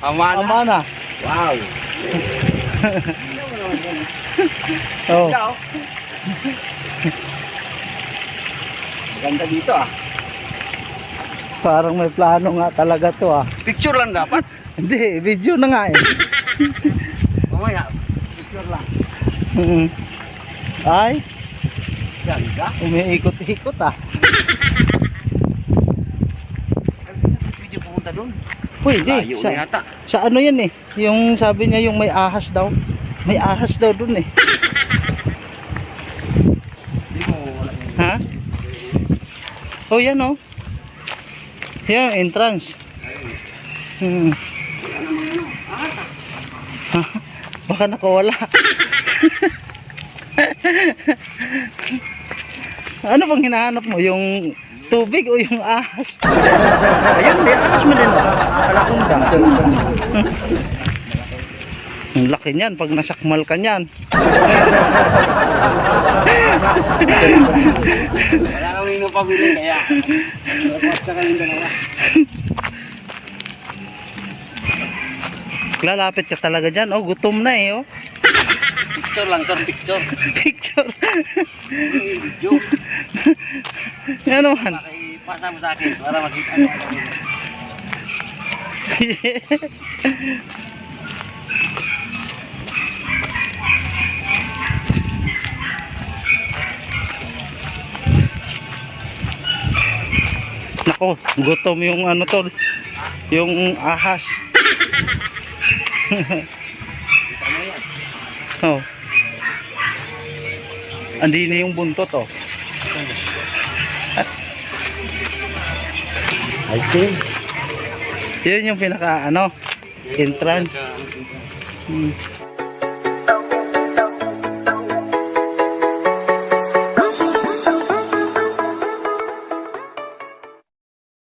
Amana. Amana. Wow. Oh. Ikaw. Ganda dito ah. Parang may plano nga talaga to ah. Picture lang dapat. Hindi, video na nga eh. Mamaya, picture lang. Ay, Ganda. umiikot-ikot ah. Video pumunta doon. Pwede. Layo na yata. Sa ano yan eh. Yung sabi niya yung may ahas daw. May ahas daw dun eh. Hindi mo wala yun. Ha? Oh yan oh. Yan, entrance. Baka nakawala. Ano bang hinahanap mo? Yung tubig o yung ahas? Ayun, may ahas mo din. Alakunda. Ang laki niyan pag nasakmal ka niyan. Wala kami nung pabili kaya. Basta kayong dalawa. Lalapit ka talaga dyan. Oh, gutom na eh. Oh. Picture lang to, picture. Picture. Video. Yan naman. Pakipasa mo sa akin para makita mo. Nako, gutom yung ano to. Yung ahas. Oh. Andi na yung buntot oh. I see. Yun yung pinaka ano, entrance.